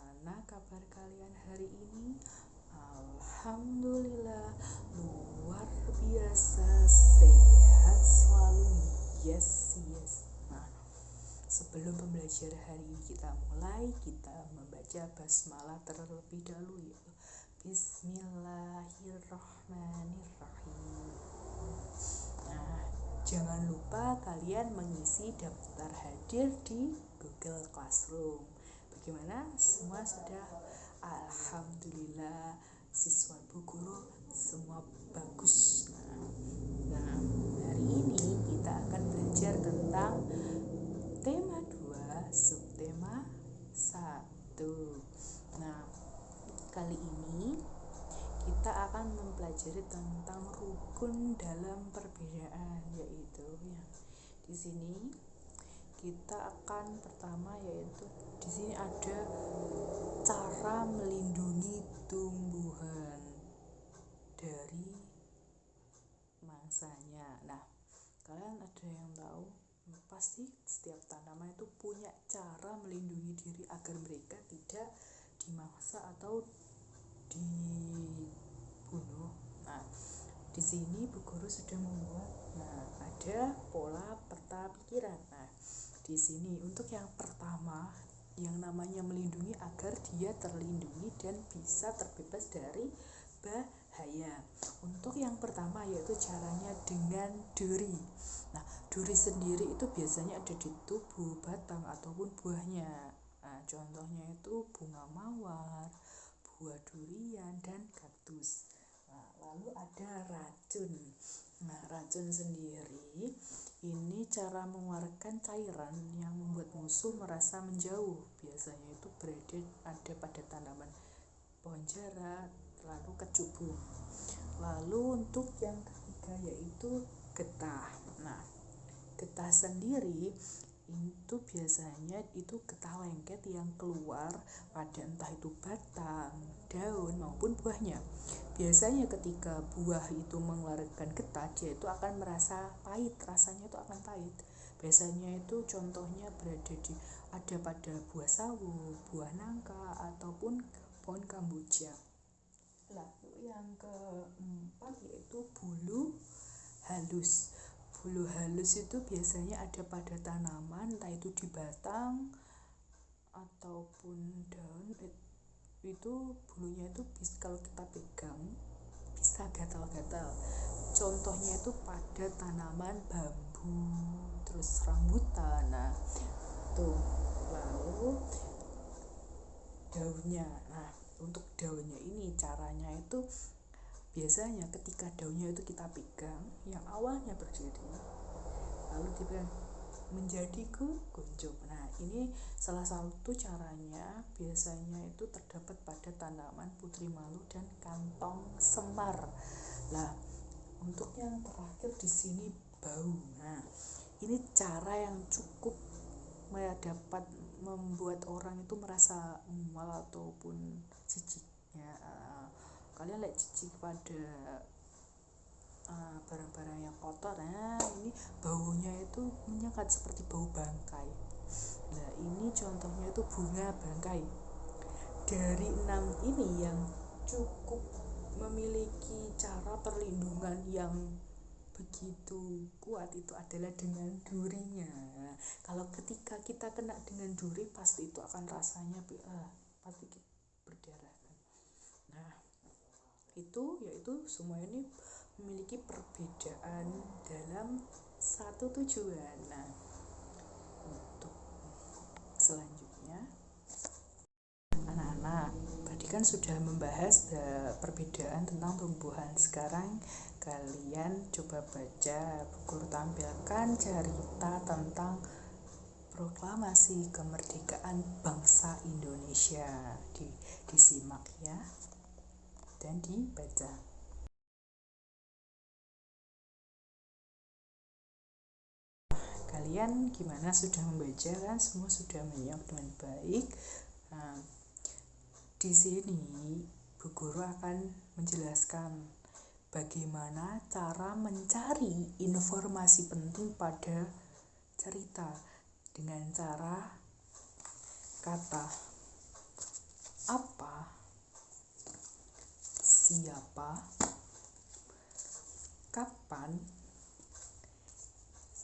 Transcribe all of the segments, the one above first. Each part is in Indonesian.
Gimana kabar kalian hari ini? Alhamdulillah luar biasa sehat selalu. Yes. Nah, sebelum pembelajaran hari ini kita mulai, kita membaca basmalah terlebih dahulu, yaitu Bismillahirrahmanirrahim. Nah, jangan lupa kalian mengisi daftar hadir di Google Classroom. Bagaimana? Semua sudah? Alhamdulillah, siswa Bu Guru semua bagus. Nah, hari ini kita akan belajar tentang tema 2, subtema 1. Nah, kali ini kita akan mempelajari tentang rukun dalam perbedaan, yaitu di sini kita akan pertama yaitu di sini ada cara melindungi tumbuhan dari mangsanya. Nah, kalian ada yang tahu? Pasti setiap tanaman itu punya cara melindungi diri agar mereka tidak dimangsa atau dibunuh. Nah, di sini Bu Guru sudah membuat ada pola peta pikiran. Nah, di sini untuk yang pertama yang namanya melindungi agar dia terlindungi dan bisa terbebas dari bahaya. Untuk yang pertama yaitu caranya dengan duri. Nah, duri sendiri itu biasanya ada di tubuh, batang ataupun buahnya. Nah, contohnya itu bunga mawar, buah durian, dan kaktus. Nah, lalu ada racun. Nah, racun sendiri ini cara mengeluarkan cairan yang membuat musuh merasa menjauh. Biasanya itu ada pada tanaman pohon jara, lalu kecubung. Lalu untuk yang ketiga yaitu getah. Nah, getah sendiri itu biasanya itu getah lengket yang keluar pada entah itu batang, daun maupun buahnya. Biasanya ketika buah itu mengeluarkan getah, dia itu akan merasa pahit, rasanya itu akan pahit. Biasanya itu contohnya ada pada buah sawo, buah nangka ataupun pohon kamboja. Lalu yang keempat yaitu bulu halus. Bulu halus itu biasanya ada pada tanaman, entah itu di batang ataupun daun. Itu bulunya itu kalau kita pegang bisa gatal-gatal. Contohnya itu pada tanaman bambu, terus rambutan. Nah, tuh. Lalu daunnya. Nah, untuk daunnya ini caranya itu biasanya ketika daunnya itu kita pegang, yang awalnya berdiri lalu dipegang menjadi kuncup. Nah, ini salah satu caranya biasanya itu terdapat pada tanaman putri malu dan kantong semar. Nah, untuk yang terakhir di sini bau. Nah, ini cara yang cukup dapat membuat orang itu merasa mual ataupun jijik. Kalian lihat jijik pada barang-barang yang kotor. Nah, ini baunya itu menyengat seperti bau bangkai. Nah, ini contohnya itu bunga bangkai. Dari 6 ini yang cukup memiliki cara perlindungan yang begitu kuat itu adalah dengan durinya. Kalau ketika kita kena dengan duri, pasti itu akan rasanya pasti berdarah. Nah, itu yaitu semua ini memiliki perbedaan dalam satu tujuan. Nah, untuk selanjutnya anak-anak tadi kan sudah membahas perbedaan tentang tumbuhan. Sekarang kalian coba baca, Bu Guru tampilkan cerita tentang proklamasi kemerdekaan bangsa Indonesia. Disimak ya dan dibaca. Kalian gimana, sudah membaca kan? Semua sudah menyimak dengan baik. Nah, di sini Bu Guru akan menjelaskan bagaimana cara mencari informasi penting pada cerita dengan cara kata.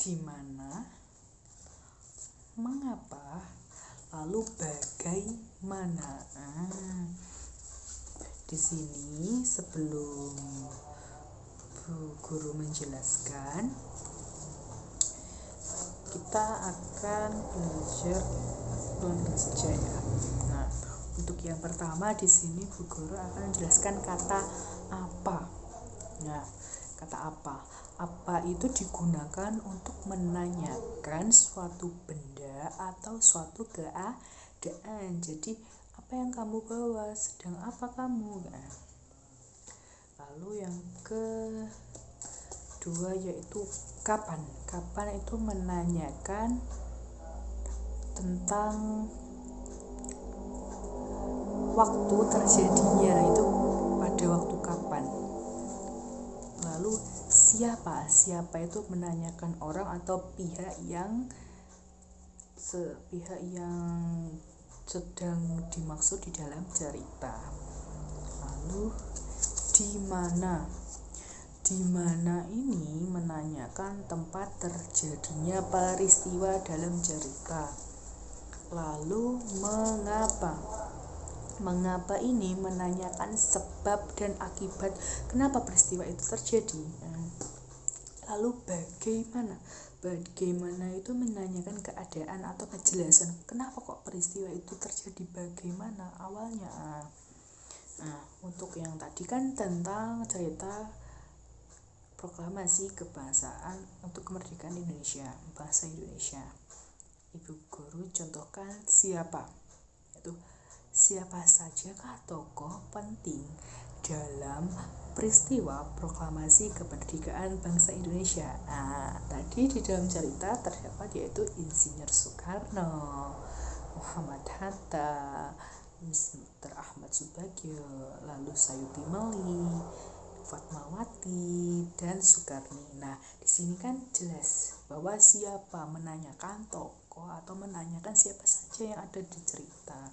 di mana, mengapa, lalu bagaimana. Di sini sebelum Bu Guru menjelaskan, kita akan belajar ulang saja ya. Nah, untuk yang pertama di sini Bu Guru akan menjelaskan kata apa. Nah, kata apa? Apa itu digunakan untuk menanyakan suatu benda atau suatu keadaan. Jadi, apa yang kamu bawa? Sedang apa kamu? Nah, lalu yang kedua yaitu kapan. Kapan itu menanyakan tentang waktu terjadinya, itu pada waktu kapan. Lalu siapa? Siapa itu menanyakan orang atau pihak yang sedang dimaksud di dalam cerita. Lalu di mana? Di mana ini menanyakan tempat terjadinya peristiwa dalam cerita. Lalu mengapa? Mengapa ini menanyakan sebab dan akibat kenapa peristiwa itu terjadi. Lalu bagaimana? Bagaimana itu menanyakan keadaan atau kejelasan kenapa kok peristiwa itu terjadi, bagaimana awalnya. Nah, untuk yang tadi kan tentang cerita proklamasi kebangsaan untuk kemerdekaan Indonesia, bangsa Indonesia. Ibu Guru contohkan siapa? Yaitu siapa sajakah tokoh penting dalam peristiwa proklamasi kemerdekaan bangsa Indonesia. Nah, tadi di dalam cerita terdapat yaitu Insinyur Soekarno, Muhammad Hatta, Dr. Ahmad Subagio, lalu Sayuti Meli, Fatmawati, dan Soekarni. Nah, di sini kan jelas bahwa siapa menanyakan tokoh atau menanyakan siapa saja yang ada di cerita.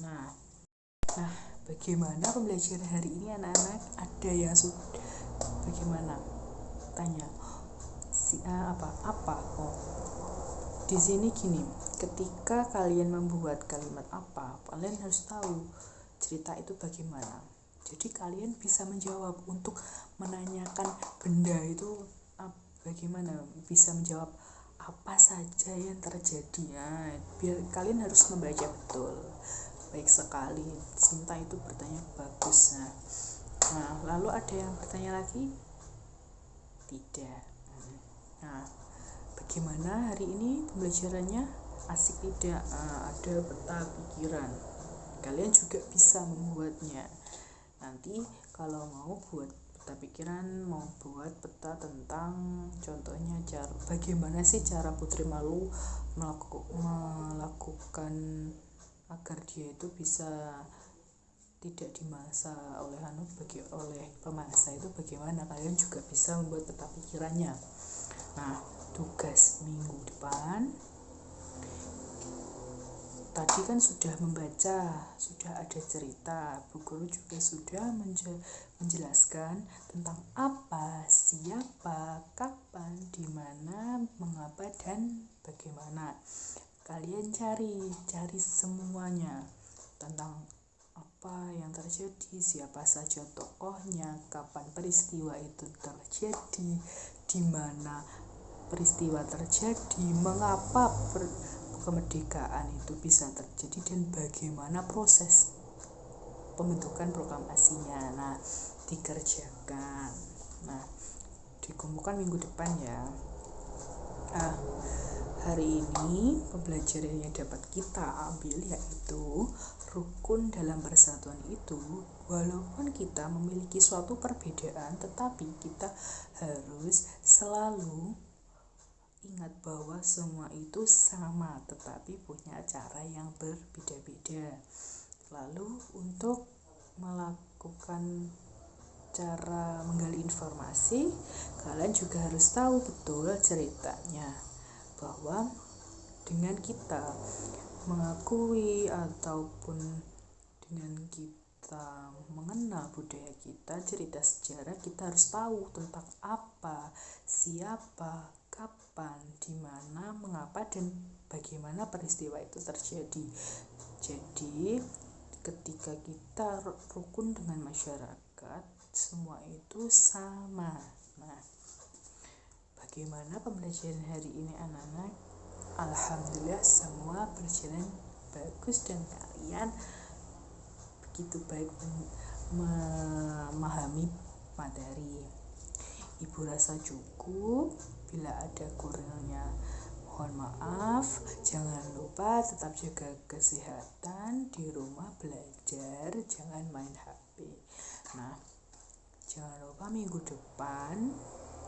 Nah, bagaimana pembelajaran hari ini anak-anak? Ada yang bagaimana? Tanya. Apa? Di sini gini, ketika kalian membuat kalimat apa, kalian harus tahu cerita itu bagaimana. Jadi kalian bisa menjawab untuk menanyakan benda itu bagaimana, bisa menjawab apa saja yang terjadi. Nah, biar kalian harus membaca betul. Baik sekali, Sinta itu bertanya bagus. Nah, lalu ada yang bertanya lagi? Tidak. Nah, bagaimana hari ini pembelajarannya? Asik tidak? Ada peta pikiran. Kalian juga bisa membuatnya. Nanti kalau mau buat peta pikiran, mau buat peta tentang contohnya bagaimana sih cara Putri Malu melakukan agar dia itu bisa tidak dimangsa oleh pemangsa itu bagaimana, kalian juga bisa membuat peta pikirannya. Nah, tugas minggu depan tadi kan sudah membaca, sudah ada cerita. Bu Guru juga sudah menjelaskan tentang apa, siapa, kapan, di mana, mengapa, dan bagaimana. Kalian cari semuanya tentang apa yang terjadi, siapa saja tokohnya, kapan peristiwa itu terjadi, di mana peristiwa terjadi, mengapa kemerdekaan itu bisa terjadi, dan bagaimana proses pembentukan proklamasinya. Nah, dikerjakan. Nah, dikumpulkan minggu depan ya. Hari ini pembelajaran yang dapat kita ambil yaitu rukun dalam persatuan itu, walaupun kita memiliki suatu perbedaan, tetapi kita harus selalu ingat bahwa semua itu sama, tetapi punya cara yang berbeda-beda. Lalu untuk melakukan cara menggali informasi, kalian juga harus tahu betul ceritanya, bahwa dengan kita mengakui ataupun dengan kita mengenal budaya kita, cerita sejarah, kita harus tahu tentang apa, siapa, kapan, di mana, mengapa, dan bagaimana peristiwa itu terjadi. Jadi ketika kita rukun dengan masyarakat, semua itu sama. Nah, bagaimana pembelajaran hari ini anak-anak? Alhamdulillah semua berjalan bagus dan kalian begitu baik memahami materi. Ibu rasa cukup. Bila ada kurangnya mohon maaf. Jangan lupa tetap jaga kesehatan, di rumah belajar, jangan main HP. Nah, jangan lupa minggu depan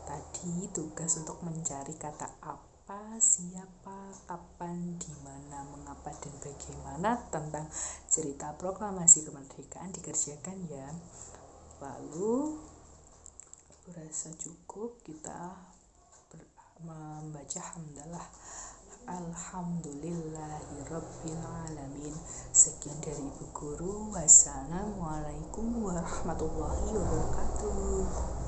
tadi tugas untuk mencari kata apa, siapa, kapan, di mana, mengapa, dan bagaimana tentang cerita proklamasi kemerdekaan dikerjakan ya. Lalu aku rasa cukup kita membaca hamdalah. Alhamdulillahirabbil alamin. Sekian dari Ibu Guru. Wassalamualaikum warahmatullahi wabarakatuh.